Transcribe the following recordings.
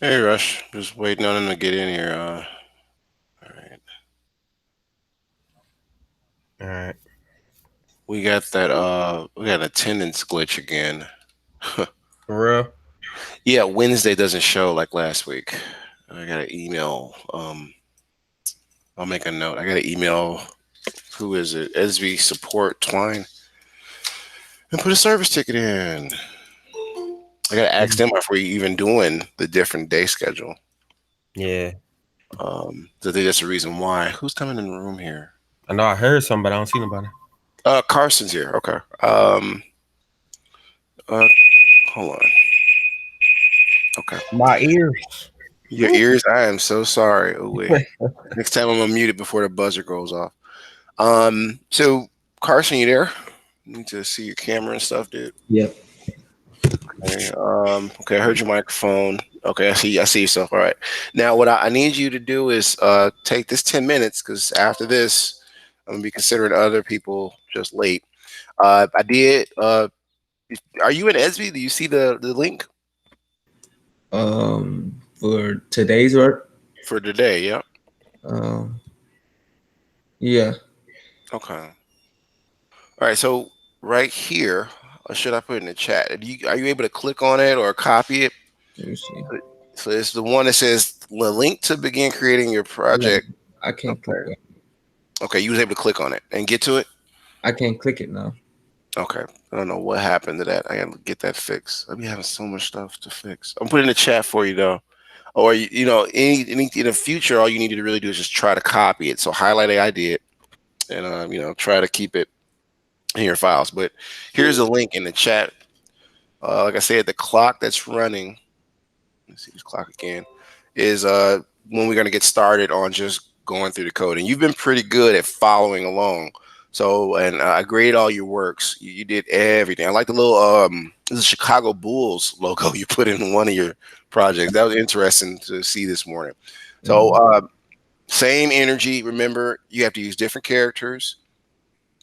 Hey, Rush. Just waiting on him to get in here. All right. All right. We got an attendance glitch again. For real? Yeah, Wednesday doesn't show like last week. I got an email. I'll make a note. I got an email. Who is it? SB support Twine and put a service ticket in. I gotta ask Mhm. them if we even doing the different day schedule. Yeah. So I think that's the reason why. Who's coming in the room here? I know I heard something, but I don't see nobody. Carson's here. Okay. Uh, hold on. Okay. My ears. Your ears. I am so sorry. Oh wait. Next time I'm gonna mute it before the buzzer goes off. So Carson, you there? Need to see your camera and stuff, dude. Yep. Okay. Okay. I heard your microphone. Okay. I see. I see yourself. All right. Now, what I need you to do is take this 10 minutes because after this, I'm gonna be considering other people just late. I did. Are you in Esby? Do you see the link For today's work, for today? Yeah. um, yeah, Okay. All right. So right here, or should I put it in the chat? Are you able to click on it or copy it? let me see. So it's the one that says the link to begin creating your No, project. I can't click Okay. it. Okay, you was able to click on it and get to it. I can't click it now. Okay. I don't know what happened to that. I gotta get that fixed. I've been having so much stuff to fix. I'm putting in the chat for you though. Or any in the future, all you need to really do is just try to copy it. So highlight I did and try to keep it in your files. But here's a link in the chat. Like I said, the clock that's running. Let's see this clock again. Is when we're gonna get started on just going through the code. And you've been pretty good at following along. So and I grade all your works. You did everything. I like the little this is Chicago Bulls logo you put in one of your projects. That was interesting to see this morning. So Mhm. same energy. Remember, you have to use different characters.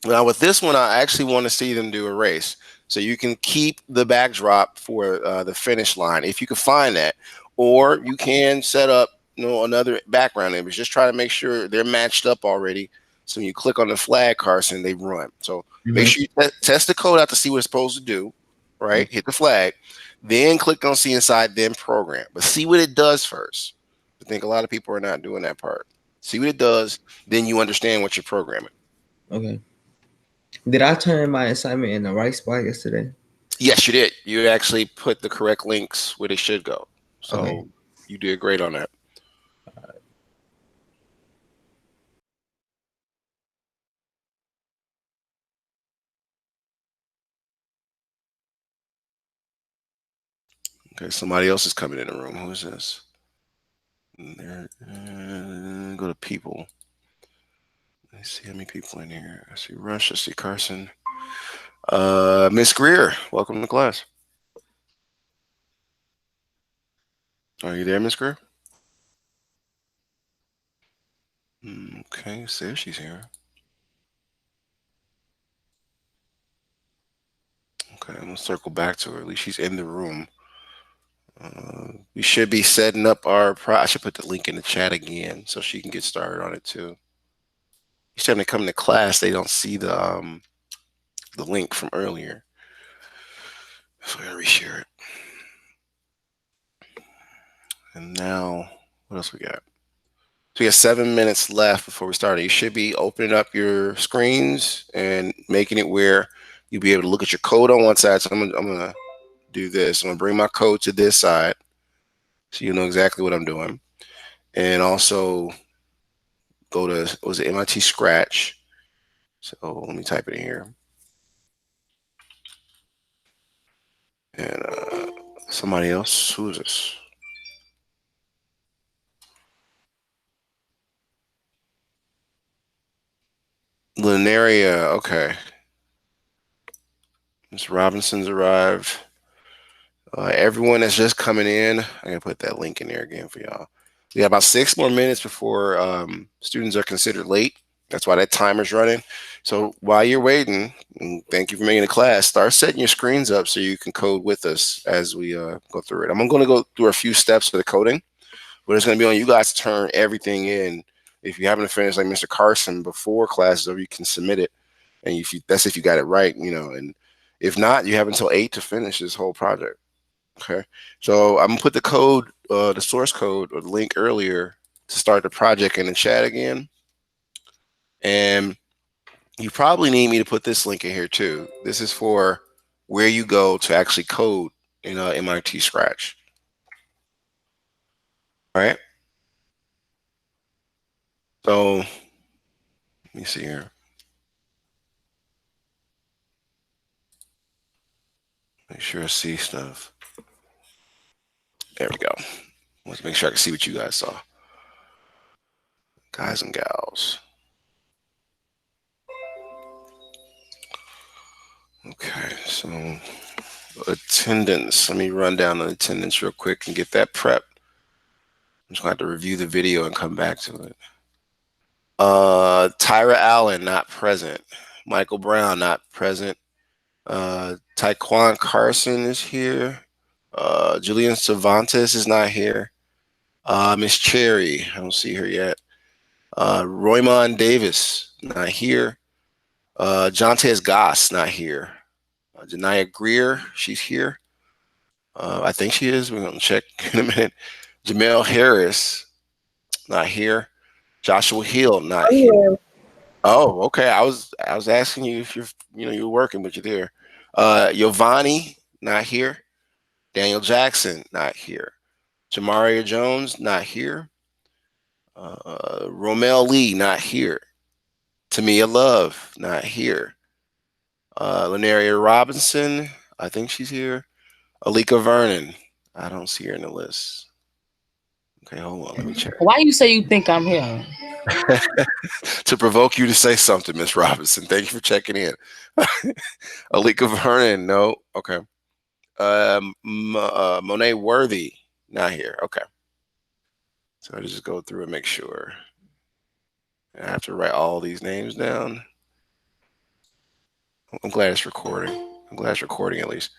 Now with this one, I actually want to see them do a race. So you can keep the backdrop for the finish line if you can find that, or you can set up another background image. Just try to make sure they're matched up already. So when you click on the flag, Carson, they run. So make Mhm. sure you test the code out to see what it's supposed to do. Right, hit the flag, then click on see inside, then program. But see what it does first. I think a lot of people are not doing that part. See what it does, then you understand what you're programming. Okay. Did I turn my assignment in the right spot yesterday? Yes, you did. You actually put the correct links where they should go. Okay. So you did great on that. Okay, somebody else is coming in the room. Who is this? There, go to people. Let's see how many people in here. I see Rush. I see Carson. Miss Greer, welcome to class. Are you there, Miss Greer? Okay, see if she's here. Okay, I'm gonna circle back to her. At least she's in the room. We should be setting up our. I should put the link in the chat again so she can get started on it too. Each time they come to class, they don't see the link from earlier. So I gotta reshare it. And now, what else we got? So we got 7 minutes left before we start. You should be opening up your screens and making it where you'll be able to look at your code on one side. So I'm gonna do this. I'm gonna bring my code to this side, so you know exactly what I'm doing. And also go to what was it MIT Scratch. So let me type it in here. And somebody else. Who is this? Linearia. Okay. Miss Robinson's arrived. Everyone that's just coming in, I'm gonna put that link in there again for y'all. We have about 6 more minutes before students are considered late. That's why that timer's running. So while you're waiting, and thank you for making the class, start setting your screens up so you can code with us as we go through it. I'm going to go through a few steps of the coding, but it's going to be on you guys to turn everything in. If you haven't finished like Mr. Carson before class is over, you can submit it. And that's if you got it right, and if not, you have until 8 to finish this whole project. Okay. So I'm going to put the code, the source code or the link earlier to start the project in the chat again. And you probably need me to put this link in here too. This is for where you go to actually code in MIT Scratch. All right. So let me see here. Make sure I see stuff. There we go. Let's make sure I can see what you guys saw. Guys and gals. Okay, so attendance. Let me run down the attendance real quick and get that prep. I'm just gonna have to review the video and come back to it. Tyra Allen, not present. Michael Brown, not present. Taekwon Carson is here. Julian Cervantes is not here. Miss Cherry, I don't see her yet. Roymond Davis, not here. Jontes Goss, not here. Janaya Greer, she's here. I think she is. We're going to check in a minute. Jamel Harris, not here. Joshua Hill, not here. Oh, okay. I was asking you if you're working, but you're there. Giovanni, not here. Daniel Jackson, not here. Jamaria Jones, not here. Romel Lee, not here. Tamia Love, not here. Lenaria Robinson, I think she's here. Alika Vernon, I don't see her in the list. Okay, hold on, let me check. Why you say you think I'm here? To provoke you to say something, Miss Robinson. Thank you for checking in. Alika Vernon, no. Okay. Monet Worthy, not here. Okay. So I just go through and make sure. I have to write all these names down. I'm glad it's recording. I'm glad it's recording at least.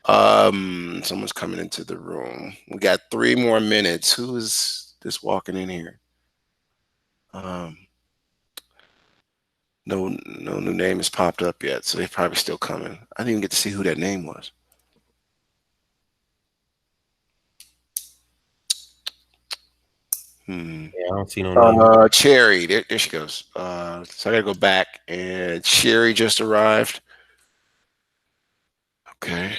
Someone's coming into the room. We got 3 more minutes. Who is this walking in here? No new name has popped up yet, so they're probably still coming. I didn't even get to see who that name was. Yeah, I don't see no name. Cherry, there she goes. So I gotta go back, and Cherry just arrived. Okay.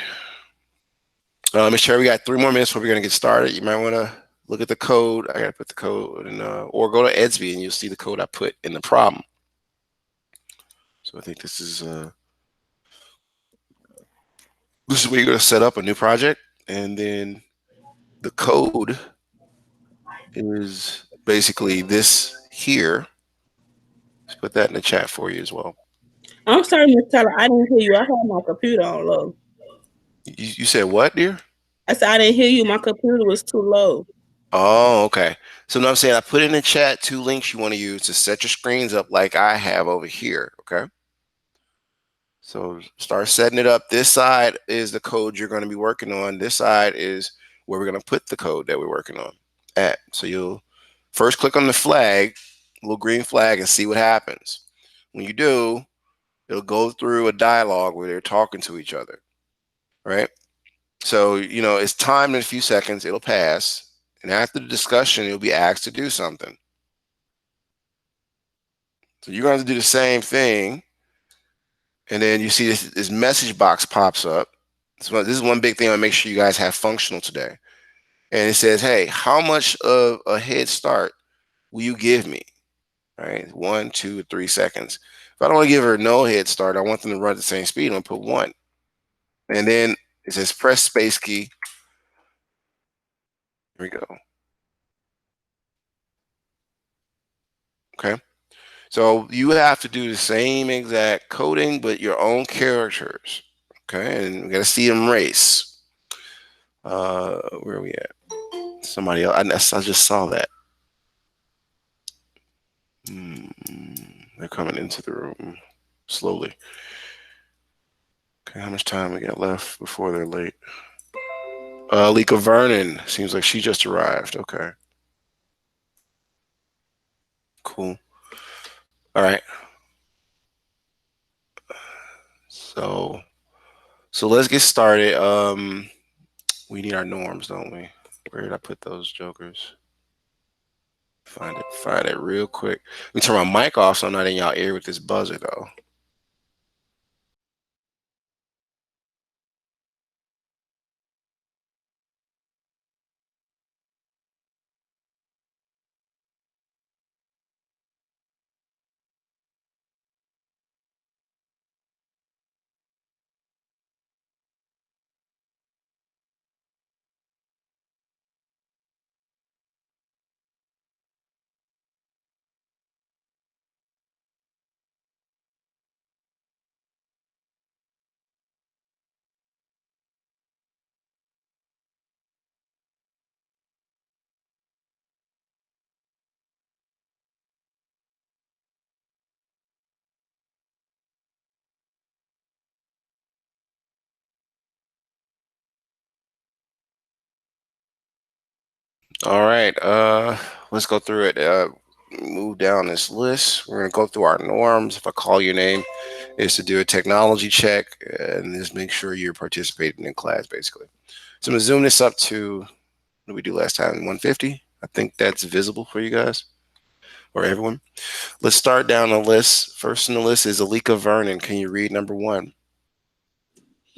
Miss Cherry, we got 3 more minutes before we're gonna get started. You might want to look at the code. I gotta put the code in, or go to Edsby, and you'll see the code I put in the problem. So I think this is where you're gonna set up a new project, and then the code is basically this here. Let's put that in the chat for you as well. I'm sorry, Miss Tyler. I didn't hear you. I had my computer on low. You said what, dear? I said I didn't hear you. My computer was too low. Oh, okay. So now I'm saying I put in the chat 2 links you want to use to set your screens up like I have over here. Okay. So start setting it up. This side is the code you're going to be working on. This side is where we're going to put the code that we're working on at. So you'll first click on the flag, little green flag, and see what happens. When you do, it'll go through a dialogue where they're talking to each other. Right. So, it's timed in a few seconds. It'll pass. And after the discussion, you'll be asked to do something. So you're going to do the same thing. And then you see this message box pops up. So this is one big thing I want to make sure you guys have functional today. And it says, hey, how much of a head start will you give me? All right, 1, 2, 3 seconds. If I don't want to give her no head start, I want them to run at the same speed. I'm going to put 1. And then it says press space key. Here we go. Okay. So you have to do the same exact coding, but your own characters. Okay. And we got to see them race. Where are we at? Somebody else. I just saw that. They're coming into the room slowly. Okay, how much time we got left before they're late? Lika Vernon. Seems like she just arrived. Okay. Cool. All right. So let's get started. We need our norms, don't we? Where did I put those jokers? Find it real quick. Let me turn my mic off so I'm not in y'all ear with this buzzer though. All right, let's go through it. Move down this list. We're gonna go through our norms. If I call your name, is to do a technology check and just make sure you're participating in class, basically. So I'm gonna zoom this up to what did we do last time? 150. I think that's visible for you guys or everyone. Let's start down the list. First on the list is Alika Vernon. Can you read number 1?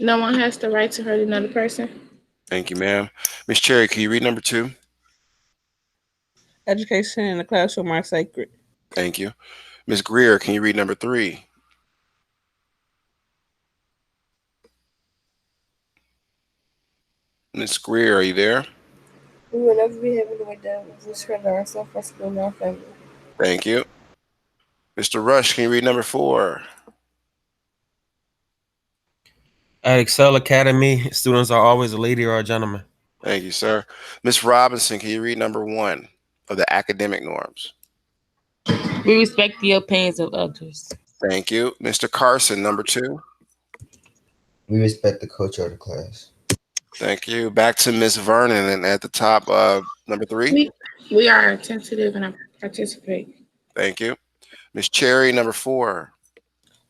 No one has the right to hurt another person. Thank you, ma'am. Miss Cherry, can you read number 2? Education in the classroom are sacred. Thank you. Miss Greer, can you read number 3? Miss Greer, are you there? We will never be able to down if we discredit ourselves, our school, and our family. Thank you. Mr. Rush, can you read number 4? At Excel Academy, students are always a lady or a gentleman. Thank you, sir. Miss Robinson, can you read number 1 of the academic norms? We respect the opinions of others. Thank you. Mr. Carson, number 2. We respect the culture of the class. Thank you. Back to Miss Vernon, and at the top, number 3. We are attentive and participate. Thank you. Miss Cherry, number 4.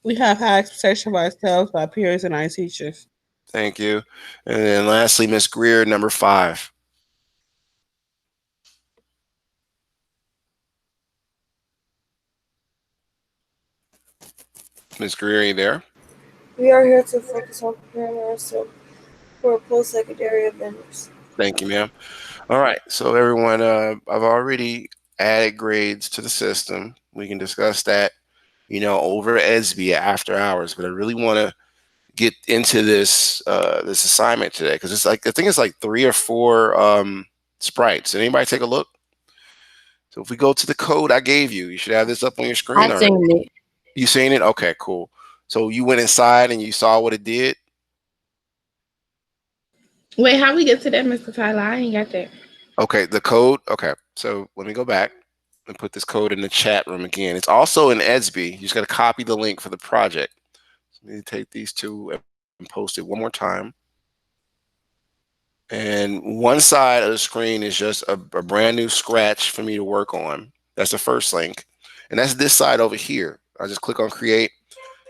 We have high expectations of ourselves, our peers, and our teachers. Thank you. And then lastly, Miss Greer, number 5. Miss Greer, are you there? We are here to focus on preparing ourselves for post-secondary adventures. Thank you, ma'am. All right. So everyone, I've already added grades to the system. We can discuss that, over ESB after hours. But I really want to get into this this assignment today because it's like I think it's like 3 or 4 sprites. Anybody take a look? So if we go to the code I gave you, you should have this up on your screen. I've seen it. You seen it? Okay, cool. So you went inside and you saw what it did? Wait, how we get to that, Mr. Tyler? I ain't got that. Okay, the code. Okay, so let me go back and put this code in the chat room again. It's also in EDSB. You just got to copy the link for the project. So let me take these two and post it one more time. And one side of the screen is just a brand new scratch for me to work on. That's the first link. And that's this side over here. I just click on create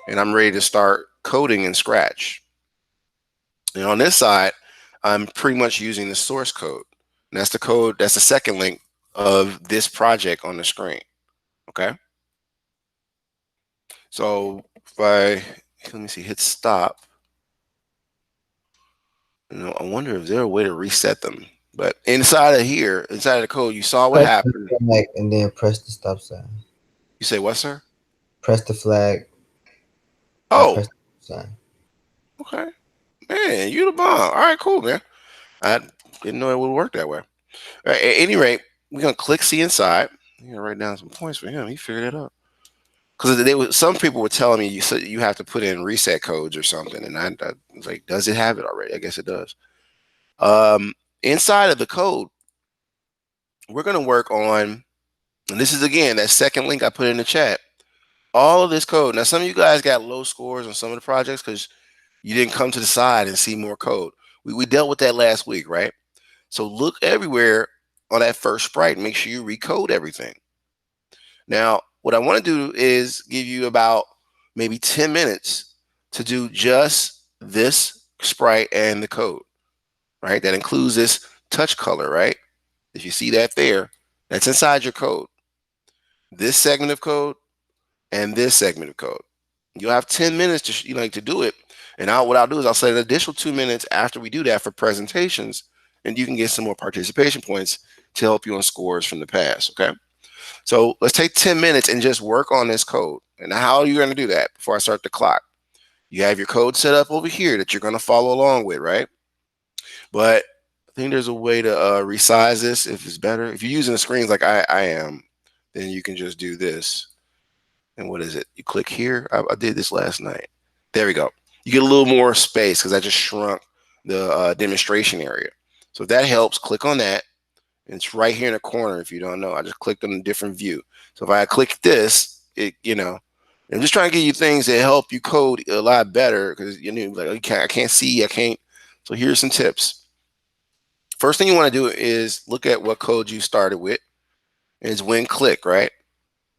and I'm ready to start coding in Scratch. And on this side, I'm pretty much using the source code. And that's the code, that's the second link of this project on the screen. Okay. So if I, let me see, hit stop. I wonder if there's a way to reset them. But inside of here, inside of the code, you saw what happened. And then press the stop sign. You say what, sir? Press the flag. Oh. Press the sign. Okay. Man, you the bomb. All right, cool, man. I didn't know it would work that way. All right, at any rate, we're gonna click see inside. I'm gonna write down some points for him. He figured it out. Because some people were telling me you have to put in reset codes or something, and I was like, does it have it already? I guess it does. Inside of the code, we're gonna work on, and this is again that second link I put in the chat. all of this code. Now, some of you guys got low scores on some of the projects because you didn't come to the side and see more code. We dealt with that last week, right? So look everywhere on that first sprite and make sure you recode everything. Now, what I want to do is give you about maybe 10 minutes to do just this sprite and the code, right? That includes this touch color, right? If you see that there, that's inside your code. This segment of code and this segment of code. You'll have 10 minutes to do it. And what I'll do is I'll set an additional 2 minutes after we do that for presentations, and you can get some more participation points to help you on scores from the past. Okay. So let's take 10 minutes and just work on this code. And how are you going to do that before I start the clock? You have your code set up over here that you're going to follow along with, right? But I think there's a way to resize this if it's better. If you're using the screens like I am, then you can just do this. And what is it? You click here. I did this last night. There we go. You get a little more space because I just shrunk the demonstration area. So if that helps, click on that. And it's right here in the corner. If you don't know, I just clicked on a different view. So if I click this, I'm just trying to give you things that help you code a lot better because I can't see, I can't. So here's some tips. First thing you want to do is look at what code you started with. And it's when click, right?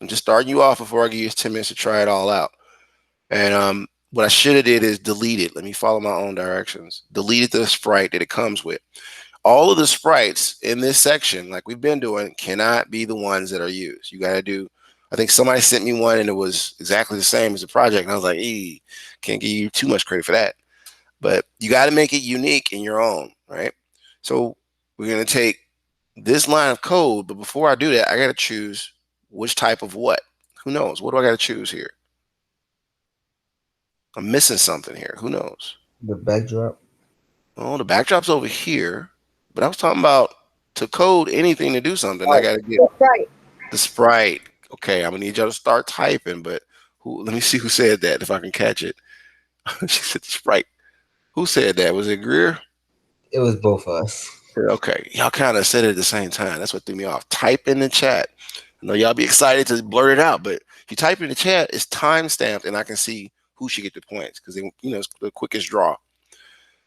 I'm just starting you off before I give you 10 minutes to try it all out. And what I should have did is delete it. Let me follow my own directions. Deleted the sprite that it comes with. All of the sprites in this section, like we've been doing, cannot be the ones that are used. You got to do, I think somebody sent me one and it was exactly the same as the project. And I was like, can't give you too much credit for that. But you got to make it unique in your own, right? So we're going to take this line of code. But before I do that, I got to choose which type of what. Who knows? What do I got to choose here? I'm missing something here. Who knows? The backdrop. Oh, the backdrop's over here. But I was talking about to code anything to do something. I got to get the sprite. Okay, I'm going to need y'all to start typing. But let me see who said that, if I can catch it. She said the sprite. Who said that? Was it Greer? It was both of us. Okay, y'all kind of said it at the same time. That's what threw me off. Type in the chat. I know y'all be excited to blurt it out, but if you type in the chat, it's time stamped, and I can see who should get the points because it's the quickest draw.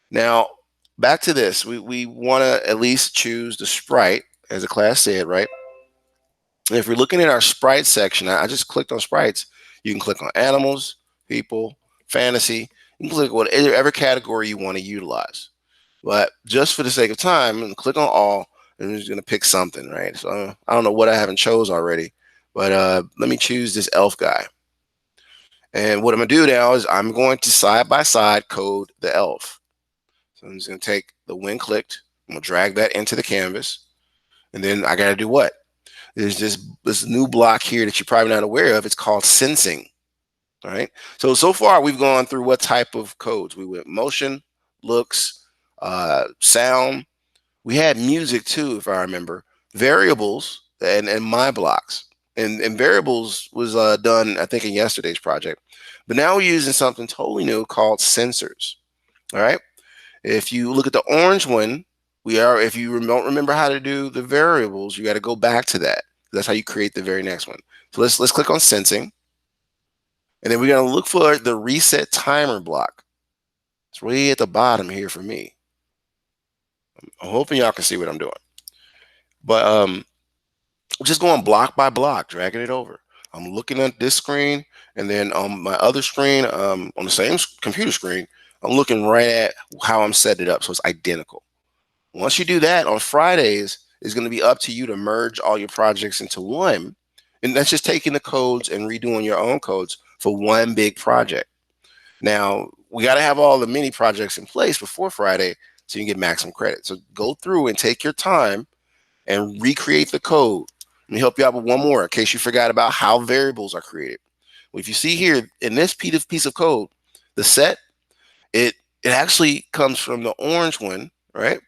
Now, back to this. We want to at least choose the sprite, as the class said, right? And if we're looking at our sprite section, I just clicked on sprites. You can click on animals, people, fantasy. You can click whatever category you want to utilize. But just for the sake of time, I'm going to click on all, and I'm just going to pick something, right? So I don't know what I haven't chose already, but let me choose this elf guy. And what I'm going to do now is I'm going to side-by-side code the elf. So I'm just going to take the when clicked, I'm going to drag that into the canvas, and then I got to do what? There's this new block here that you're probably not aware of. It's called sensing. All right. So far we've gone through what type of codes. We went motion, looks, sound. We had music too, if I remember. Variables and my blocks. And variables was done, I think, in yesterday's project. But now we're using something totally new called sensors. All right. If you look at the orange one, if you don't remember how to do the variables, you got to go back to that. That's how you create the very next one. So let's click on sensing. And then we're going to look for the reset timer block. It's way at the bottom here for me. I'm hoping y'all can see what I'm doing. But just going block by block, dragging it over. I'm looking at this screen, and then on my other screen, on the same computer screen, I'm looking right at how I'm setting it up, so it's identical. Once you do that, on Fridays, it's going to be up to you to merge all your projects into one. And that's just taking the codes and redoing your own codes for one big project. Now, we got to have all the mini projects in place before Friday so you can get maximum credit. So go through and take your time and recreate the code. Let me help you out with one more in case you forgot about how variables are created. Well, if you see here in this piece of code, the set, it actually comes from the orange one, right?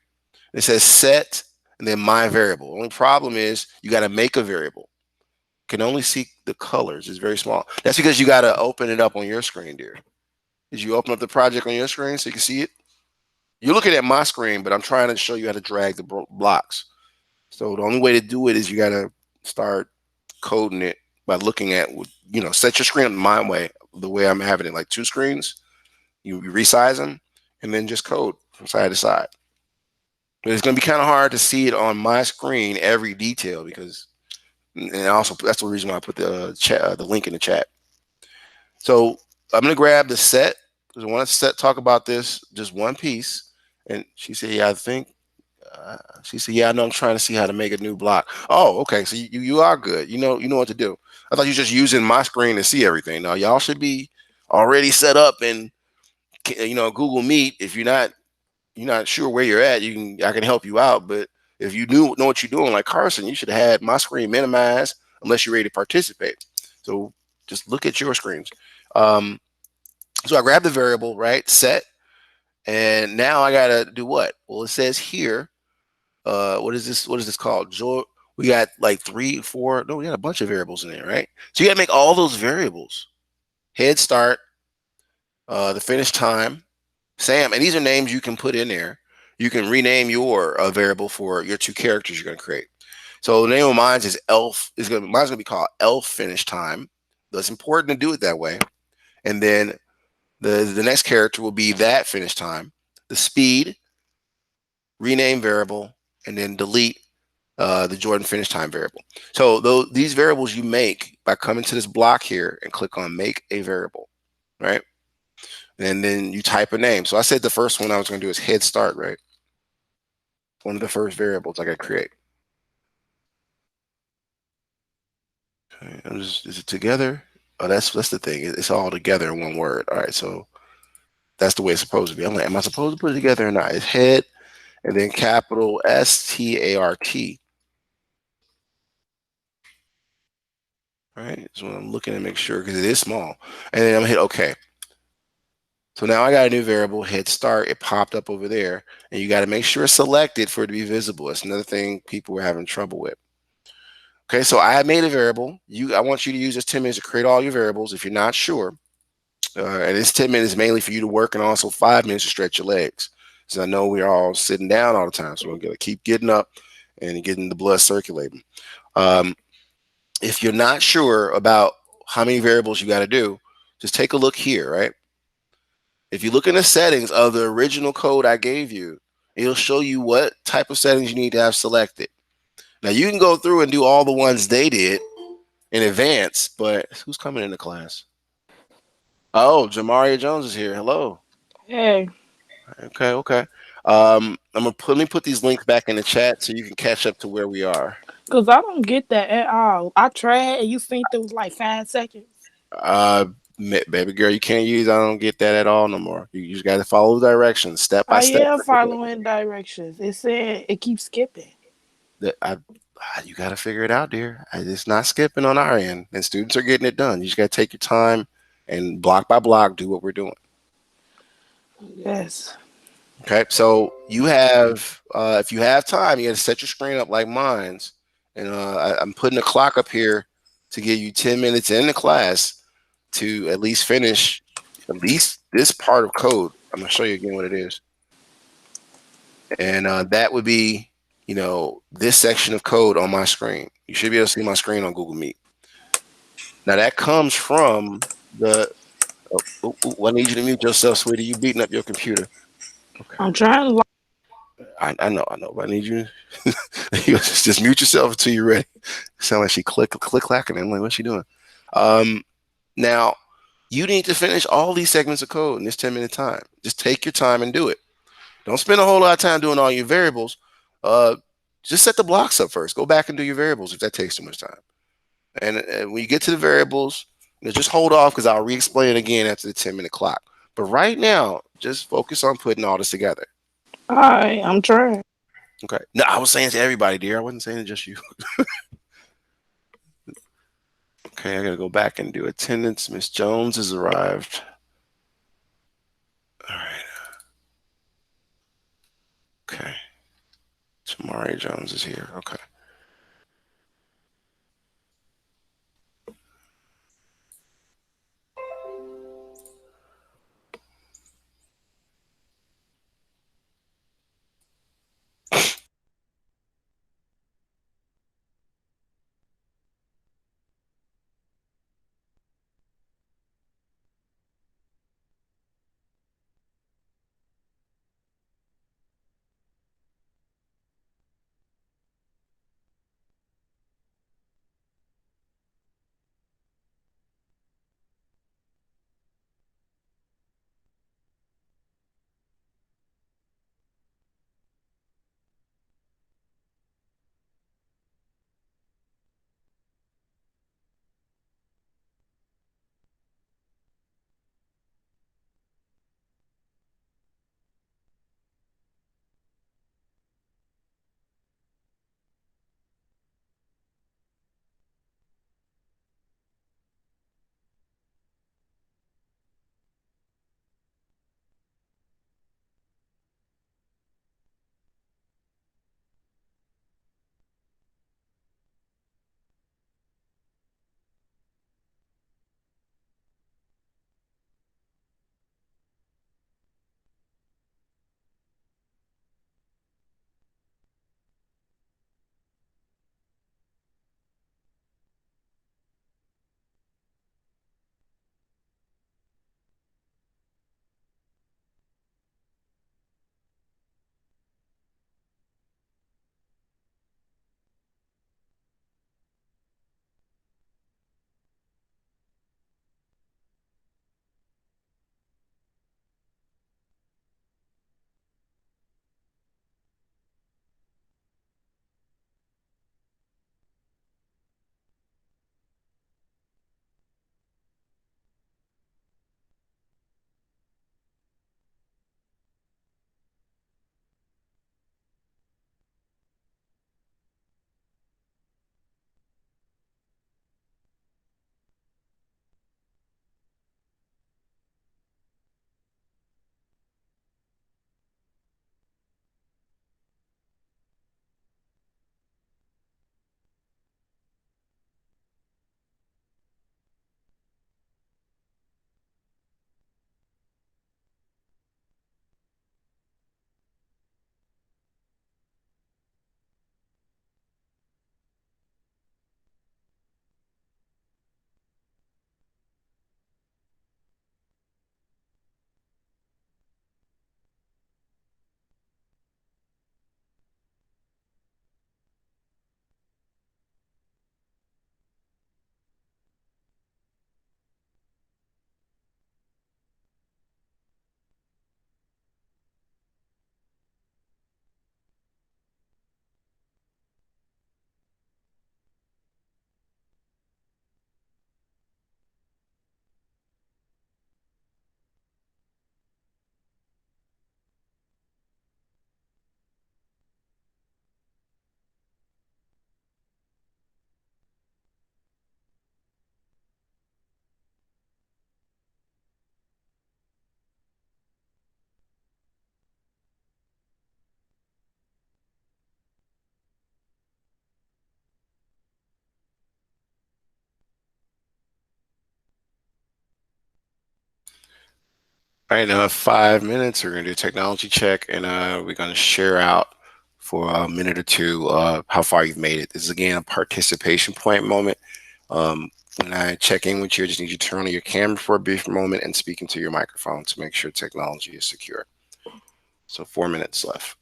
It says set and then my variable. Only problem is you got to make a variable. Can only see the colors. It's very small. That's because you got to open it up on your screen, dear. Did you open up the project on your screen so you can see it? You're looking at my screen, but I'm trying to show you how to drag the blocks. So the only way to do it is you got to start coding it by looking at, set your screen up my way, the way I'm having it, like 2 screens. You resize them, and then just code from side to side. But it's going to be kind of hard to see it on my screen, every detail, because, and also that's the reason why I put the chat, the link in the chat. So I'm going to grab the set, because I want to talk about this, just one piece. And she said, yeah, I think, she said, yeah, I know, I'm trying to see how to make a new block. Oh, okay. So you are good. You know what to do. I thought you were just using my screen to see everything. Now y'all should be already set up in, Google Meet. If you're not sure where you're at, I can help you out. But if you know what you're doing, like Carson, you should have had my screen minimized unless you're ready to participate. So just look at your screens. So I grab the variable, right, set, and now I gotta do what? Well, it says here, what is this? What is this called? We got like 3, 4. No, we got a bunch of variables in there, right? So you gotta make all those variables. Head start, the finish time, Sam, and these are names you can put in there. You can rename your variable for your 2 characters you're going to create. So the name of mine is elf. Mine's going to be called elf finish time. That's important to do it that way. And then the next character will be that finish time. The speed, rename variable, and then delete the Jordan finish time variable. So these variables you make by coming to this block here and click on make a variable, right? And then you type a name. So I said the first one I was going to do is head start, right? One of the first variables I got to create. Okay, is it together? Oh, that's the thing. It's all together in one word. All right, so that's the way it's supposed to be. I'm like, am I supposed to put it together or not? It's head and then capital START. All right, so I'm looking to make sure because it is small. And then I'm gonna hit OK. So now I got a new variable, head start. It popped up over there, and you got to make sure it's selected for it to be visible. That's another thing people were having trouble with. Okay, so I made a variable. I want you to use this 10 minutes to create all your variables. If you're not sure, and this 10 minutes mainly for you to work, and also 5 minutes to stretch your legs. So I know we're all sitting down all the time, so we're gonna keep getting up and getting the blood circulating. If you're not sure about how many variables you got to do, just take a look here, right? If you look in the settings of the original code I gave you, it'll show you what type of settings you need to have selected. Now you can go through and do all the ones they did in advance, but who's coming into class? Oh, Jamaria Jones is here. Hello. Hey, Okay. Let me put these links back in the chat so you can catch up to where we are. because I don't get that at all. I tried and you think it was like 5 seconds. Baby girl, you can't use I don't get that at all no more. You just got to follow the directions step by I step. am following directions. It said it keeps skipping. You got to figure it out, dear. It's not skipping on our end, and students are getting it done. You just got to take your time and block by block do what we're doing. Yes. Okay, so you have, if you have time, you got to set your screen up like mine's, and I'm putting a clock up here to give you 10 minutes in the class to at least finish at least this part of code. I'm gonna show you again what it is, and that would be, this section of code on my screen. You should be able to see my screen on Google Meet. Now that comes from the. I need you to mute yourself, sweetie. You beating up your computer. Okay. I'm trying to. I know, but I need you. You just mute yourself until you're ready. Sound like she clacking. I'm like, what's she doing? Now you need to finish all these segments of code in this 10-minute time. Just take your time and do it. Don't spend a whole lot of time doing all your variables. Just set the blocks up first. Go back and do your variables if that takes too much time. And when you get to the variables, just hold off because I'll re-explain it again after the 10-minute clock. But right now, just focus on putting all this together. All right, I'm trying. Okay. No, I was saying to everybody, dear. I wasn't saying to just you. Okay, I gotta go back and do attendance. Miss Jones has arrived. All right. Okay. Tamari Jones is here. Okay. All right, now 5 minutes. We're gonna do a technology check, and we're gonna share out for a minute or two how far you've made it. This is again a participation point moment. When I check in with you, I just need you to turn on your camera for a brief moment and speak into your microphone to make sure technology is secure. So 4 minutes left.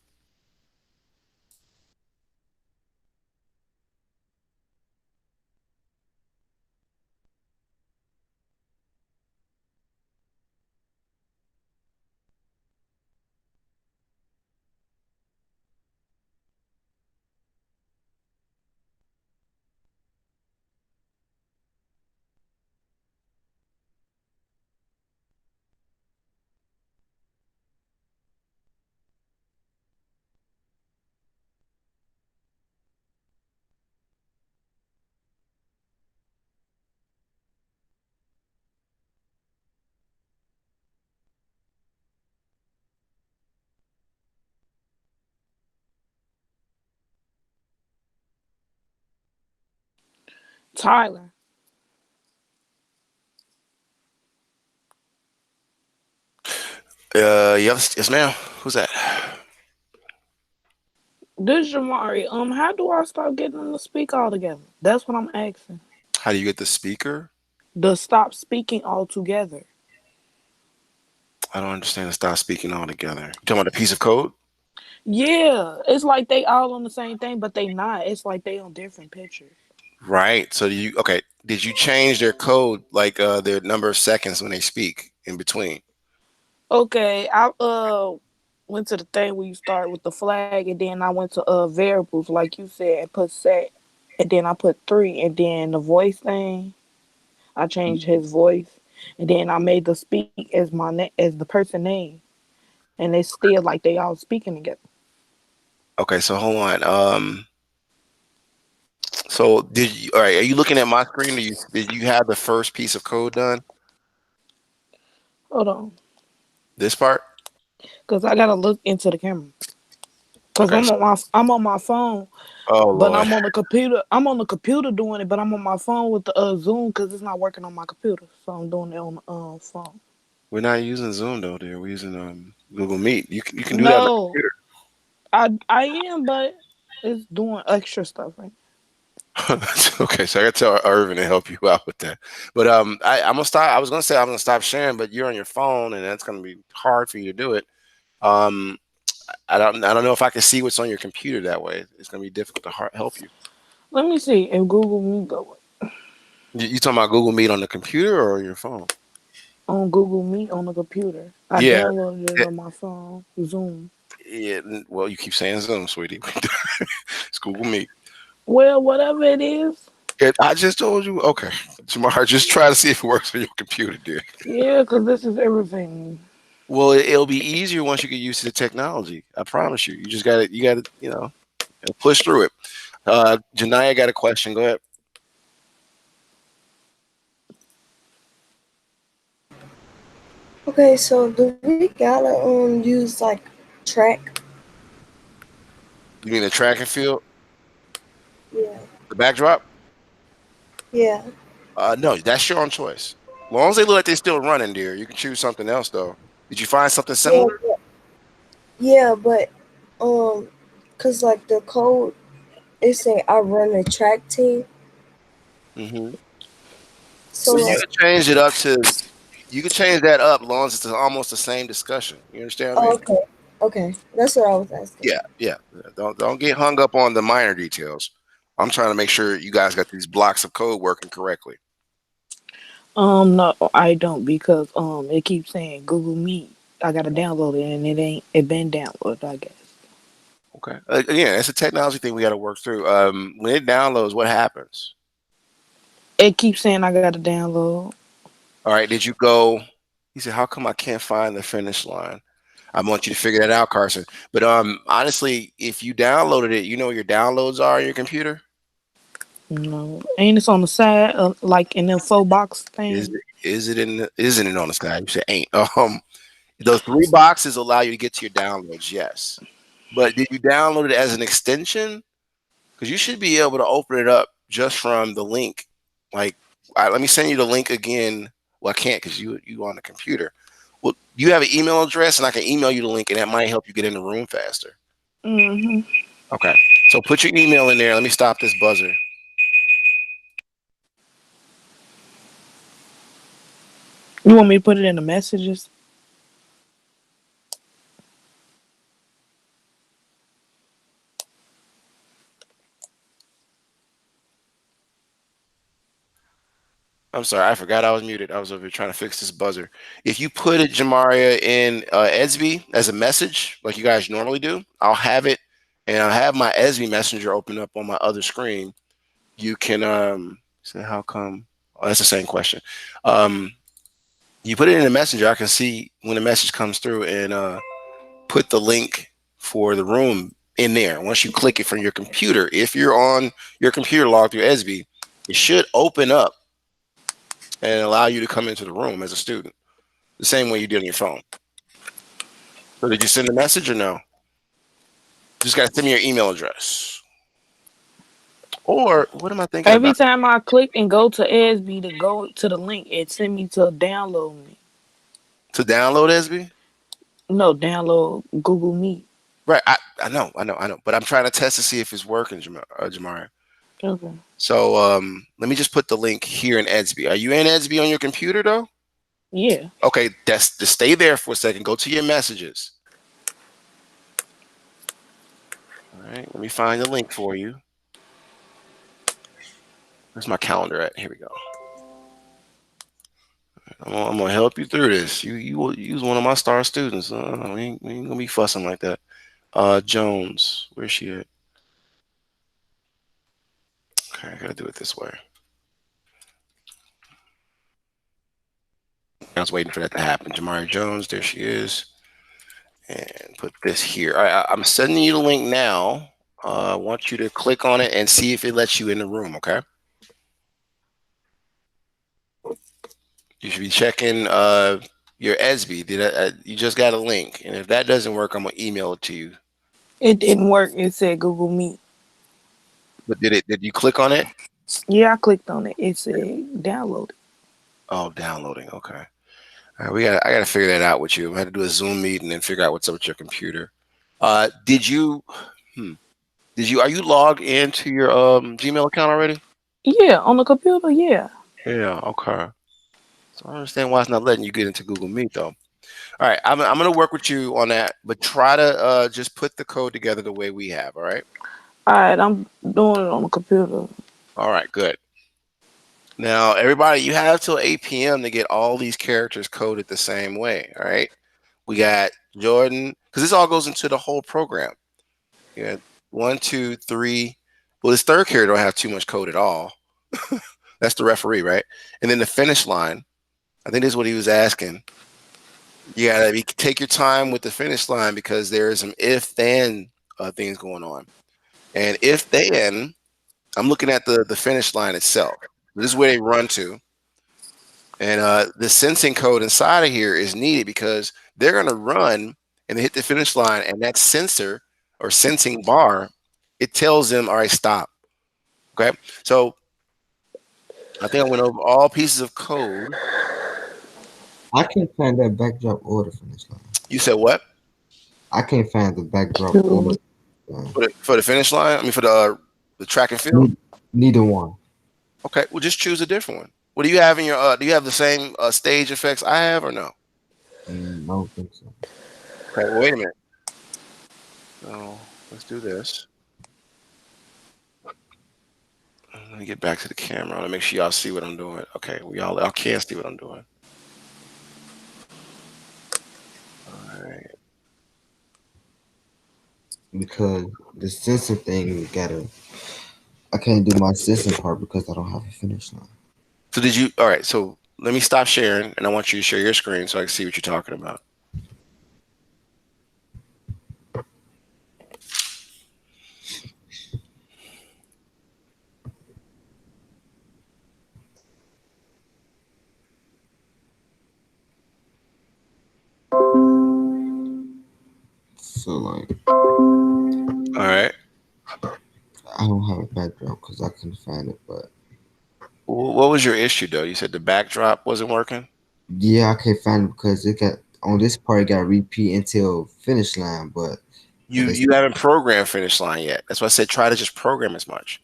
Tyler, Yes, ma'am. Who's that? this Jamari. How do I start getting them to speak all together? That's what I'm asking. How do you get the speaker? To stop speaking altogether. I don't understand. Stop speaking altogether. You talking about a piece of code? Yeah, it's like they all on the same thing, but they not. It's like they on different pictures. Right. So okay? Did you change their code, like their number of seconds when they speak in between? Okay, I went to the thing where you start with the flag, and then I went to variables like you said and put set, and then I put three, and then the voice thing. I changed his voice, and then I made the speak as as the person name, and it's still like they all speaking together. Okay. So hold on. So did you? All right. Are you looking at my screen? Did you have the first piece of code done? Hold on, This part? cause I gotta look into the camera. Cause Okay. I'm on my phone, Oh but Lord, I'm on the computer. I'm on the computer doing it, but I'm on my phone with the Zoom because it's not working on my computer. So I'm doing it on the phone. we're not using Zoom though, dear. We're using Google Meet. You can do that on the No, I am, but it's doing extra stuff, right? computer. Okay, so I gotta tell Irvin to help you out with that. But I'm gonna stop. I was gonna say I'm gonna stop sharing, but you're on your phone, and that's gonna be hard for you to do it. Um, I don't know if I can see what's on your computer that way. It's gonna be difficult to help you. Let me see if Google Meet go You talking about Google Meet on the computer or your phone? on Google Meet on the computer. I Yeah. downloaded it on my phone. Zoom. Yeah, well, you keep saying Zoom, sweetie. It's Google Meet. Well, whatever it is. I just told you. Okay, tomorrow, just try to see if it works on your computer, dear. Yeah, because this is everything. Well, it'll be easier once you get used to the technology. I promise you. You gotta, push through it. Janaya got a question. Go ahead. Okay, so do we gotta use like track? You mean the track and field, Yeah. the backdrop? Yeah. No, that's your own choice. As long as they look like they're still running, dear, you can choose something else though. Did you find something Yeah, similar? but um, cause like the code it say I run a track team. Hmm. So Well, you like, could change it up to. You could change that up as long as it's almost the same discussion. You understand what I oh, mean? okay, that's what I was asking. Yeah, yeah. Don't get hung up on the minor details. I'm trying to make sure you guys got these blocks of code working correctly. No, I don't because it keeps saying Google Meet. I gotta download it and it been downloaded, I guess. Okay. Again, it's a technology thing we got to work through. When it downloads, what happens? It keeps saying I gotta download. All right. Did you go? He said, "How come I can't find the finish line?" I want you to figure that out, Carson. But honestly, if you downloaded it, you know where your downloads are on your computer. No, ain't it's on the side, like in the four box Is thing? isn't it on the sky? You said ain't. Those three boxes allow you to get to your downloads. Yes. But did you download it as an extension? Because you should be able to open it up just from the link. Like, let me send you the link again. Well, I can't because you on the computer. Well, you have an email address, and I can email you the link, and that might help you get in the room faster. Mhm. Okay. So put your email in there. Let me stop this buzzer. You want me to put it in the messages? I'm sorry, I forgot I was muted. I was over here trying to fix this buzzer. If you put it, Jamaria, in Esby as a message, like you guys normally do, I'll have it, and I'll have my Esby messenger open up on my other screen. You can say, how come? Oh, that's the same question. You put it in the messenger, I can see when the message comes through, and put the link for the room in there. Once you click it from your computer, if you're on your computer logged through Esby, it should open up and allow you to come into the room as a student, the same way you did on your phone. So did you send a message or no? Just got to send me your email address. Or what am I thinking Every about? time I click and go to ASB to go to the link, it send me to download me. To download Esby? No, download Google Meet. Right. I know. But I'm trying to test to see if it's working, Jamari. Okay. So let me just put the link here in Edsby. Are you in Edsby on your computer though? Yeah. Okay, just stay there for a second. Go to your messages. All right, let me find the link for you. Where's my calendar at? Here we go. I'm gonna help you through this. You was one of my star students. We ain't gonna be fussing like that. Jones, where's she at? Okay, I gotta do it this way. I was waiting for that to happen. Jamari Jones, there she is. And put this here. All right, I'm sending you the link now. I want you to click on it and see if it lets you in the room, okay? You should be checking your Esby. You just got a link, and if that doesn't work, I'm gonna email it to you. It didn't work. It said Google Meet. But did you click on it? Yeah, I clicked on it. It said download it. Oh, downloading. Okay. All right, I gotta figure that out with you. I had to do a Zoom meeting and figure out what's up with your computer. Did you? Are you logged into your Gmail account already? Yeah, on the computer. Yeah. Yeah. Okay. So I understand why it's not letting you get into Google Meet though. All right, I'm gonna work with you on that, but try to just put the code together the way we have. All right. All right, I'm doing it on the computer. All right. Good. Now, everybody, you have till 8 p.m. to get all these characters coded the same way. All right. We got Jordan, because this all goes into the whole program. You got 1, 2, 3. Well, this third character don't have too much code at all. That's the referee, right? And then the finish line. I think this is what he was asking. You gotta take your time with the finish line because there is some if then things going on. And if then, I'm looking at the finish line itself. This is where they run to. And the sensing code inside of here is needed because they're going to run and they hit the finish line, and that sensor or sensing bar, it tells them, all right, stop. Okay. So I think I went over all pieces of code. I can't find that backdrop order from this line. You said what? I can't find the backdrop order. For the finish line? I mean, for the track and field? Neither one. Okay. Well, just choose a different one. What do you have in your, do you have the same stage effects I have or no? I don't think so. Okay. Well, wait a minute. So let's do this. Let me get back to the camera. I want to make sure y'all see what I'm doing. Okay, y'all can see what I'm doing. All right. Because the sensor thing, I can't do my sensing part because I don't have a finish line. So did you? All right. So let me stop sharing, and I want you to share your screen so I can see what you're talking about. So like, All right. I don't have a backdrop because I couldn't find it. But What was your issue though? You said the backdrop wasn't working. yeah, I can't find it because on this part, it got repeat until finish line, but You haven't programmed finish line yet. That's why I said try to just program as much.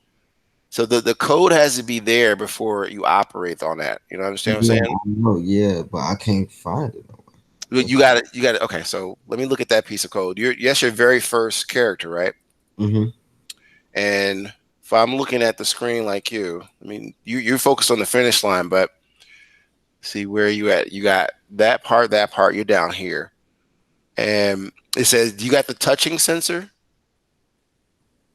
So the code has to be there before you operate on that. You know, understand what I'm yeah, saying? I know, yeah, but I can't find it. You got it. You got it. Okay, so let me look at that piece of code. Yes, your very first character, right? Mm-hmm. And if I'm looking at the screen like you, I mean, you're focused on the finish line, but see where you at. You got that part, that part. You're down here, and it says you got the touching sensor,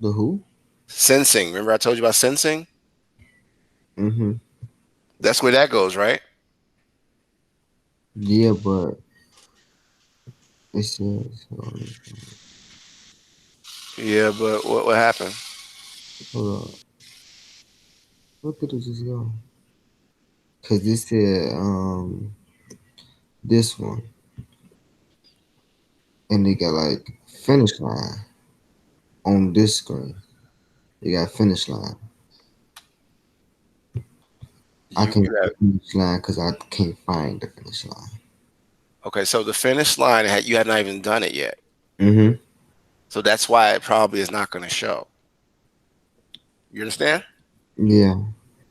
The who? sensing. Remember I told you about sensing? Mm-hmm. That's where that goes, right? Yeah, but it says, Yeah, but what happened? hold on, where did it just go? Cause this said this one, and they got like finish line on this screen. They got finish line. I You can't you have finish line because I can't find the finish line. okay. So the finish line you had not even done it yet, Mm-hmm. so that's why it probably is not going to show. You understand? Yeah.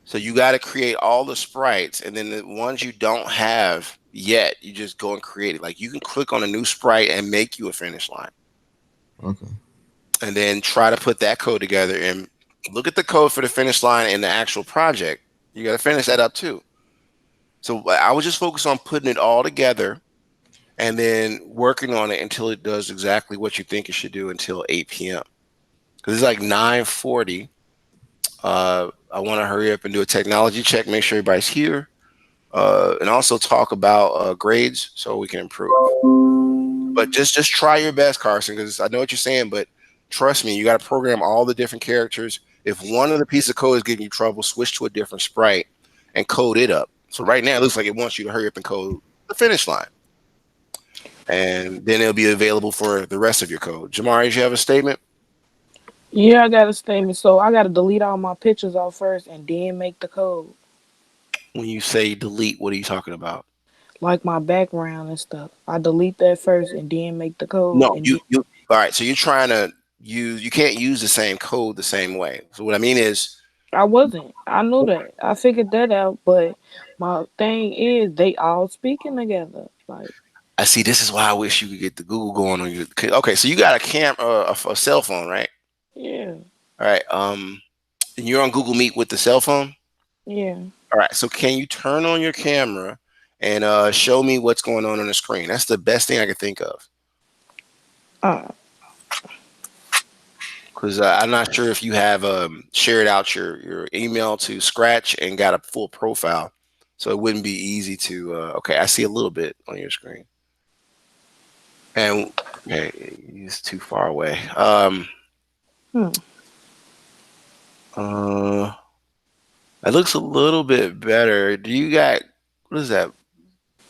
So you got to create all the sprites, and then the ones you don't have yet, you just go and create it. Like you can click on a new sprite and make you a finish line, Okay. and then try to put that code together and look at the code for the finish line in the actual project. You got to finish that up too. So I was just focused on putting it all together and then working on it until it does exactly what you think it should do until 8 p.m. Because it's like 9:40. I want to hurry up and do a technology check, make sure everybody's here, and also talk about grades so we can improve. But just try your best, Carson, because I know what you're saying, but trust me, you got to program all the different characters. If one of the pieces of code is giving you trouble, switch to a different sprite and code it up. So right now it looks like it wants you to hurry up and code the finish line, and then it'll be available for the rest of your code. Jamari, do you have a statement? Yeah, I got a statement. So I got to delete all my pictures off first and then make the code, When you say delete, what are you talking about? like my background and stuff. I delete that first and then make the code, No, and you all right. So you're trying to use you can't use the same code the same way. So what I mean is I wasn't. I knew that. I figured that out. But my thing is, they all speaking together. Like, I see. This is why I wish you could get the Google going on your. Okay, so you got a cell phone, right? yeah, All right. And you're on Google Meet with the cell phone. yeah. All right. So can you turn on your camera and show me what's going on the screen? That's the best thing I could think of. Uh, Because I'm not sure if you have shared out your email to Scratch and got a full profile, so it wouldn't be easy to. Okay, I see a little bit on your screen, and okay, it's too far away. hmm. Uh, it looks a little bit better. Do you got what is that?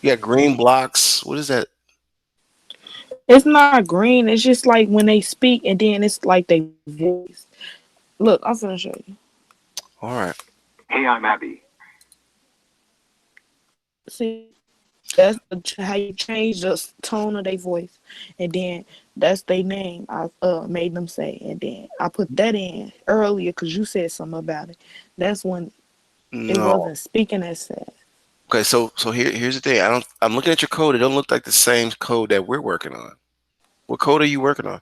You got green blocks. What is that? It's not green. It's just like when they speak, and then it's like they voice. Look, I'm finna show you. All right. Hey, I'm Abby. See, that's how you change the tone of their voice, and then that's their name. I made them say, and then I put that in earlier because you said something about it. That's when it No. wasn't speaking as fast. Okay. So here's the thing. I don't. I'm looking at your code. It don't look like the same code that we're working on. What code are you working on?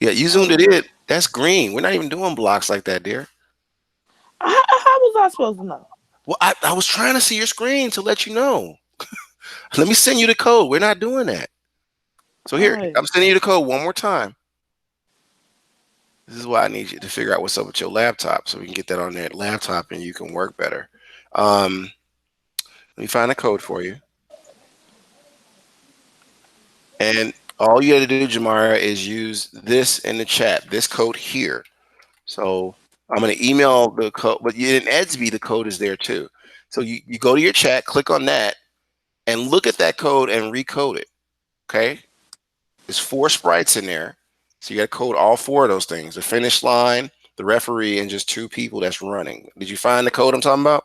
Yeah, you zoomed it Um, in. That's green. We're not even doing blocks like that, dear. how was I supposed to know? Well, I was trying to see your screen to let you know. Let me send you the code. We're not doing that. So All here, right. I'm sending you the code one more time. This is why I need you to figure out what's up with your laptop so we can get that on that laptop and you can work better. Um, Let me find the code for you. And all you got to do, Jamara, is use this in the chat, this code here. So I'm going to email the code, but in Edsby, the code is there too. So you go to your chat, click on that, and look at that code and recode it. Okay. There's 4 sprites in there. So you got to code all 4 of those things, the finish line, the referee, and just 2 people that's running. Did you find the code I'm talking about?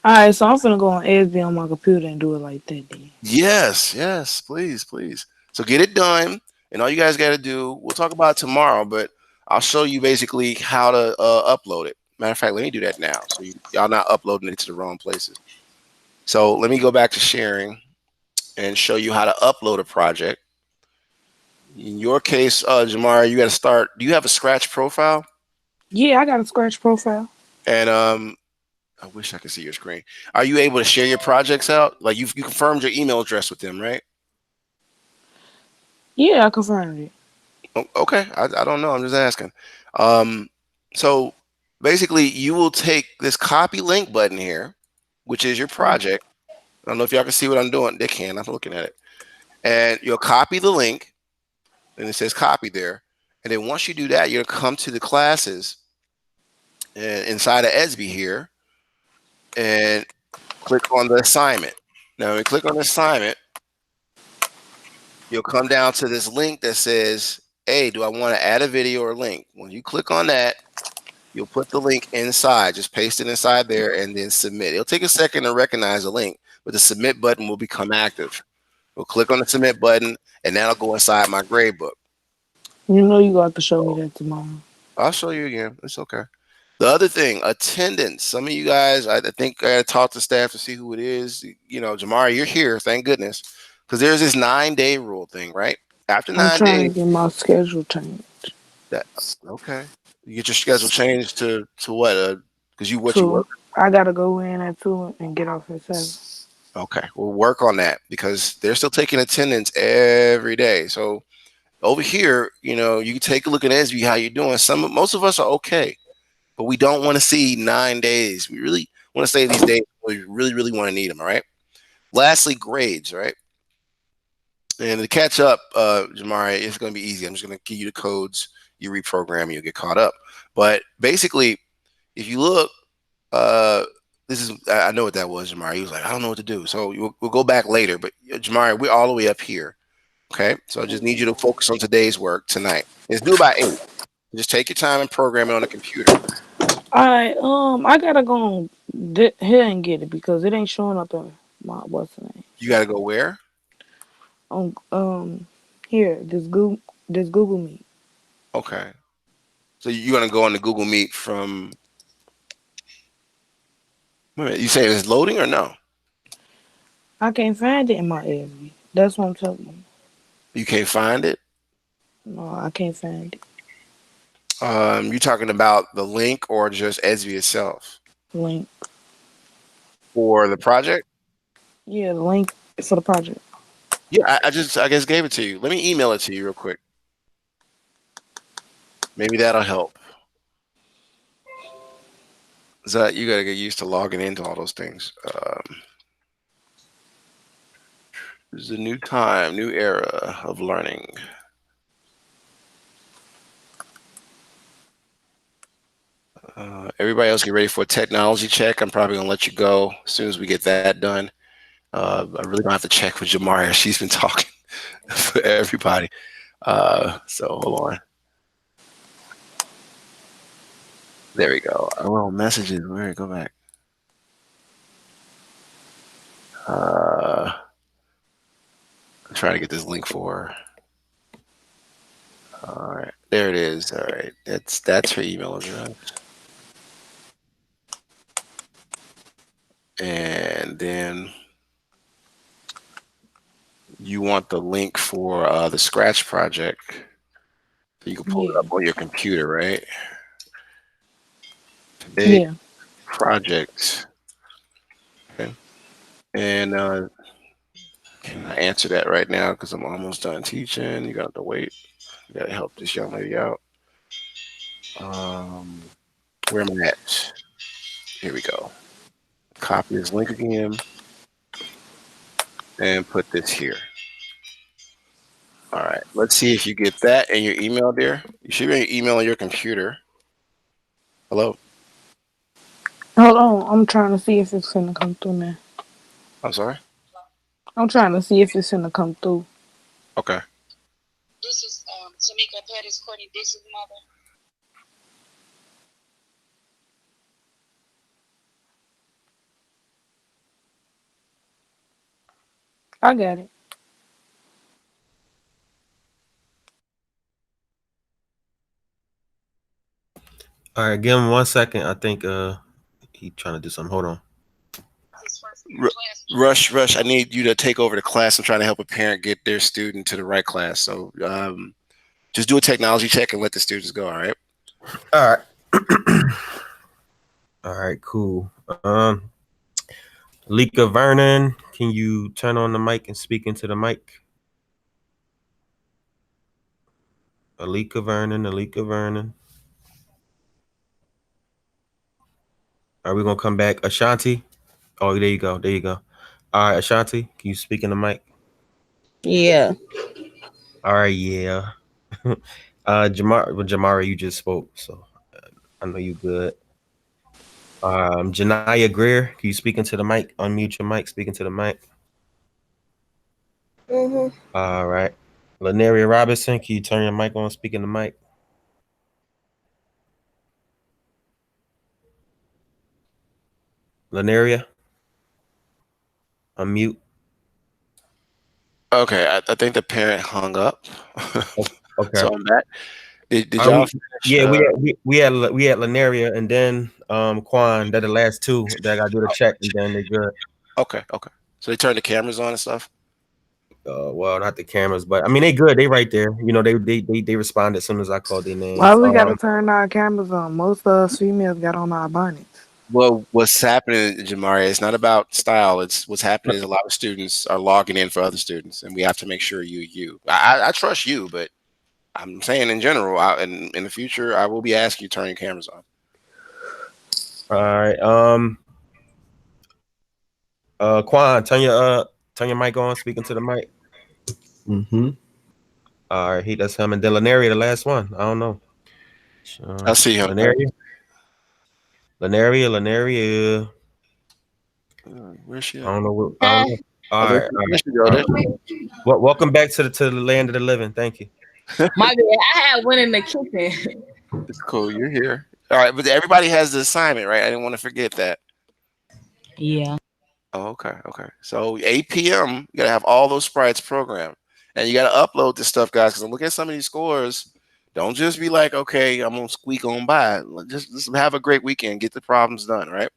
All right, so I'm finna go on SB on my computer and do it like that then. Yes, yes, please, please. So get it done, and all you guys got to do. We'll talk about it tomorrow, but I'll show you basically how to upload it. Matter of fact, let me do that now, so y'all not uploading it to the wrong places. So let me go back to sharing and show you how to upload a project. In your case, Jamara, you got to start. Do you have a Scratch profile? Yeah, I got a Scratch profile. And I wish I could see your screen. Are you able to share your projects out? Like you confirmed your email address with them, right? Yeah, I confirmed it. Okay, I don't know. I'm just asking. Um, so basically, you will take this copy link button here, which is your project. I don't know if y'all can see what I'm doing. They can. I'm looking at it. And you'll copy the link, and it says copy there. And then once you do that, you'll come to the classes and inside of ESB here and click on the assignment. Now, when you click on the assignment, you'll come down to this link that says, hey, do I want to add a video or link? When you click on that, you'll put the link inside, just paste it inside there and then submit. It'll take a second to recognize the link, but the submit button will become active. We'll click on the submit button and that'll go inside my gradebook. You know you got to show me So that tomorrow. I'll show you again. It's okay. The other thing, attendance. Some of you guys, I think I gotta talk to staff to see who it is. You know, Jamari, you're here, thank goodness. Because there's this 9-day rule thing, right? After I'm 9 days, trying to get my schedule changed that okay. You get your schedule changed to what? Because what you work. too. I gotta go in at 2 and get off at 7. Okay, we'll work on that because they're still taking attendance every day. So over here, you know, you can take a look at SB, how you're doing. Most of us are okay, but we don't want to see 9 days. We really want to say these days. We really, really want to need them. All right. Lastly, grades. Right. And to catch up, Jamari, it's going to be easy. I'm just going to give you the codes. You reprogram, you'll get caught up. But basically, if you look, uh, this is I know what that was, Jamari. He was like, I don't know what to do. So we'll go back later. But Jamari, we're all the way up here. Okay. So I just need you to focus on today's work tonight. It's due by 8. Just take your time and program it on the computer. All right, I gotta go on here and get it because it ain't showing up in my what's the name You got to go where? on here this Google Meet. Okay. So you're going to go on the Google Meet from, wait a minute, you saying it's loading or no? I can't find it in my area. That's what I'm telling you. You can't find it? No, I can't find it. You're talking about the link or just ESV itself Link. for the project? Yeah, the link for the project. Yeah, I guess gave it to you. Let me email it to you real quick. Maybe that'll help. That you gotta get used to logging into all those things. This is a new time, new era of learning. Everybody else get ready for a technology check. I'm probably gonna let you go as soon as we get that done. I really don't have to check with Jamaria. She's been talking for everybody. So hold on. There we go. Oh, messages. Where? Go back. I'm trying to get this link for her. All right, there it is. All right, that's her email address. And then you want the link for the Scratch project. You can pull it Yeah. up on your computer, right? Today Yeah. project. Okay. And can I answer that right now because I'm almost done teaching? You got to wait. You got to help this young lady out. Where am I at? Here we go. Copy this link again and put this here. All right. Let's see if you get that in your email there. You should be in your email on your computer. Hello. Hold on, I'm trying to see if it's gonna come through now. I'm sorry. I'm trying to see if it's gonna come through. Okay. This is Tamika Pettis, Courtney Dixon's mother. I got it. All right, give him 1 second. I think he trying to do something. Hold on. R- Rush, I need you to take over the class. I'm trying to help a parent get their student to the right class. So just do a technology check and let the students go. All right. All right. All right, cool. Lika Vernon, can you turn on the mic and speak into the mic? Alika Vernon, Alika Vernon. Are we gonna come back? Ashanti? Oh, there you go. There you go. All right, Ashanti, can you speak in the mic? Yeah. All right, yeah. Jamara, you just spoke, so I know you good. Janaya Greer, can you speak into the mic? Unmute your mic, speak into the mic. Mhm. All right. Lanaria Robinson, can you turn your mic on, speak in the mic? Lanaria, unmute. Okay. I think the parent hung up. Okay. So I'm back. Did Are y'all we? finish? Yeah, we had Lanaria and then Quan. They're the last two that I gotta do the check and then they good. Okay. Okay. So they turned the cameras on and stuff. Well, not the cameras, but I mean they good. They right there. You know, they responded as soon as I called their Why names. we gotta turn our cameras on? Most of us females got on our bonnets. Well, what's happening, Jamari, it's not about style. It's what's happening is a lot of students are logging in for other students, and we have to make sure you. I trust you, but I'm saying in general, in the future, I will be asking you to turn your cameras on. All right. Quan, turn your mic on, speaking to the mic. Mm-hmm. All right, that's him. And then Lanaria, the last one. I don't know. I'll see him. Lanaria. Where's she I at? don't know. I don't know. Oh, All there, right. there she go. There. Well, welcome back to the land of the living. Thank you. My bad. I had one in the kitchen. It's cool. You're here. All right, but everybody has the assignment, right? I didn't want to forget that. Yeah. Oh, okay, okay. So 8 p.m. You gotta have all those sprites programmed, and you gotta upload this stuff, guys. Because I'm looking at some of these scores. Don't just be like, okay, I'm gonna squeak on by. Just have a great weekend. Get the problems done, right?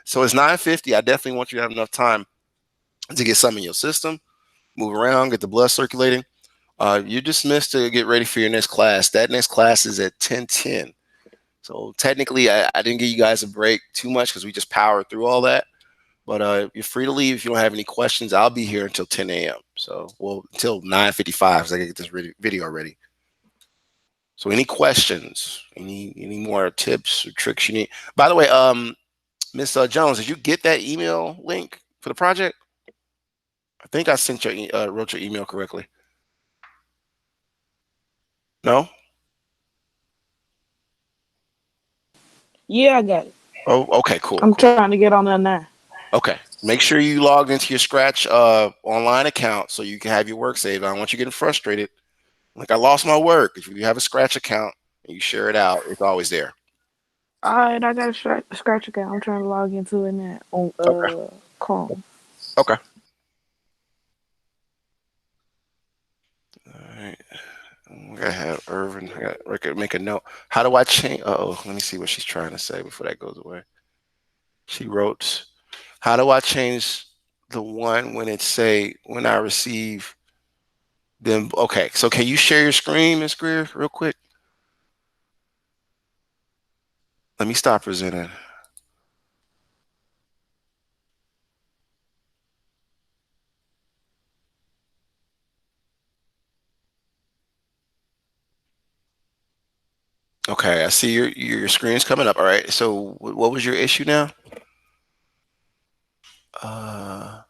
So it's 9:50. I definitely want you to have enough time to get some in your system, move around, get the blood circulating. You're dismissed to get ready for your next class. That next class is at 10:10. So technically, I didn't give you guys a break too much because we just powered through all that. But you're free to leave if you don't have any questions. I'll be here until 10 a.m. So, well, until 9:55, so I can get this video ready. So, any questions? Any more tips or tricks you need? By the way, Miss Jones, did you get that email link for the project? I think I sent your wrote your email correctly. No? Yeah, I got it. Oh, okay, cool, I'm cool. trying to get on there now. Okay. Make sure you logged into your Scratch online account so you can have your work saved. I don't want you getting frustrated. Like I lost my work. If you have a Scratch account and you share it out, it's always there. All right, I got a scratch account. I'm trying to log into it now on Okay. Chrome. Okay. All right. I gotta have Irvin. I gotta make a note. How do I change? Oh, let me see what she's trying to say before that goes away. She wrote, "How do I change the one when it say when I receive them?" Okay, so can you share your screen, Miss Greer, real quick? Let me stop presenting. Okay, I see your screen's coming up. All right. So what was your issue now? Uh,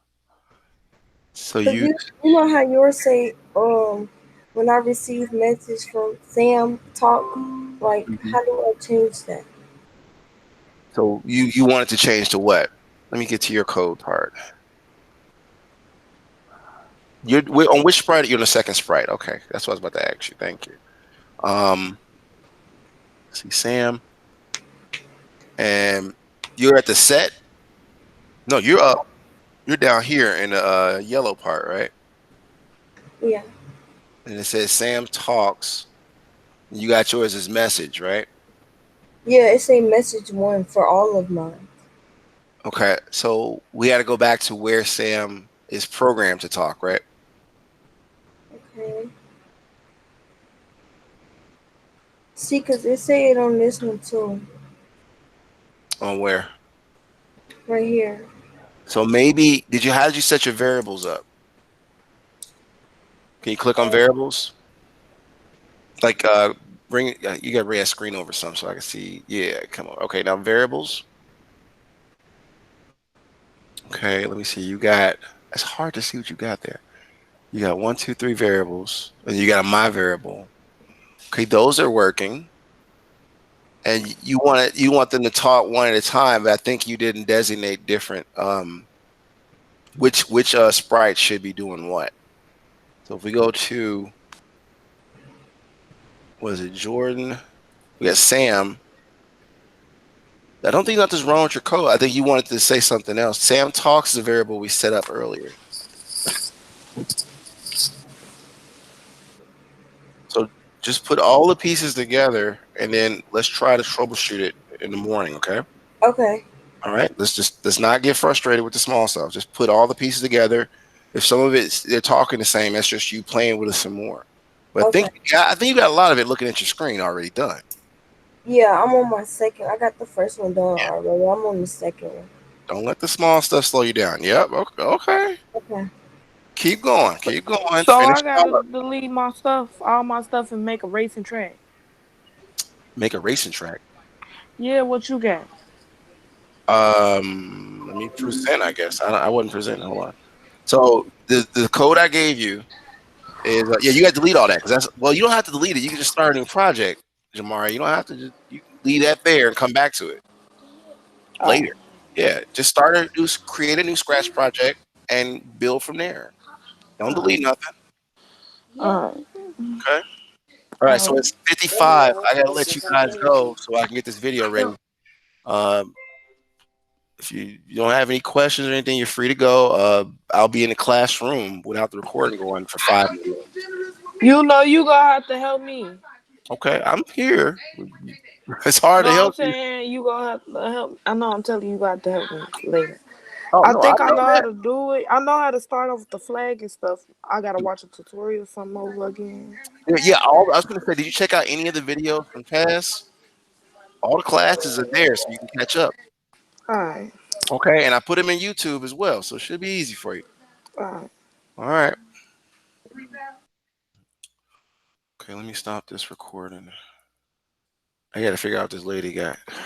so So you you know how yours say when I receive message from Sam talk, like Mhm. how do I change that? so you wanted to change to what? Let me get to your code part. We're on which sprite? You're on the second sprite. Okay, that's what I was about to ask you. Thank you. Um, see Sam, and you're at the set. No, you're up. You're down here in the yellow part, right? Yeah. And it says Sam talks. You got yours as message, right? Yeah, it's a message one for all of mine. Okay, so we got to go back to where Sam is programmed to talk, right? Okay. See, cause it say it on this one too, On where? right here. So maybe how did you set your variables up? Can you click on variables? Like bring you got to bring that screen over some so I can see. Yeah, come on. Okay, now variables. Okay, let me see. You got. It's hard to see what you got there. You got 1, 2, 3 variables, and you got a my variable. Okay, those are working, and you want them to talk one at a time. But I think you didn't designate different which sprite should be doing what. So if we go to was it Jordan? We got Sam. I don't think nothing's wrong with your code. I think you wanted to say something else. Sam talks is a variable we set up earlier. So just put all the pieces together and then let's try to troubleshoot it in the morning, okay? Okay. All right. Let's not get frustrated with the small stuff. Just put all the pieces together. If some of it they're talking the same, that's just you playing with it some more. But Okay. I think you got a lot of it looking at your screen already done. Yeah, I'm on my second. I got the first one done Yeah. already. I'm on the second one. Don't let the small stuff slow you down. Yep. Okay. Okay. Okay. Keep going. Keep going. So Finish I it all gotta up. delete my stuff, all my stuff, and make a racing track. Make a racing track. Yeah, what you got? Let me present. I guess I wasn't presenting. Hold on. So the code I gave you is yeah. You got to delete all that because that's well. You don't have to delete it. You can just start a new project, Jamari. You don't have to. You can leave that there and come back to it later. Oh, Yeah, just create a new scratch project and build from there. Don't delete nothing. all right, Okay. All right. all So right. it's 55. I gotta let you guys go so I can get this video ready. Um, if you don't have any questions or anything, you're free to go. I'll be in the classroom without the recording going for 5 minutes. You know you gonna have to help me. Okay, I'm here. It's hard No, to I'm help you. saying you gonna have to help. I know I'm telling you, you got to help me later. Oh I no, I think I know know how that. to do it. I know how to start off with the flag and stuff. I gotta watch a tutorial or something over again. Yeah, I was gonna say, did you check out any of the videos from past? All the classes are there, so you can catch up. All right, Okay, and I put them in YouTube as well, so it should be easy for you. all right. All right. Okay, let me stop this recording. I got to figure out what this lady got.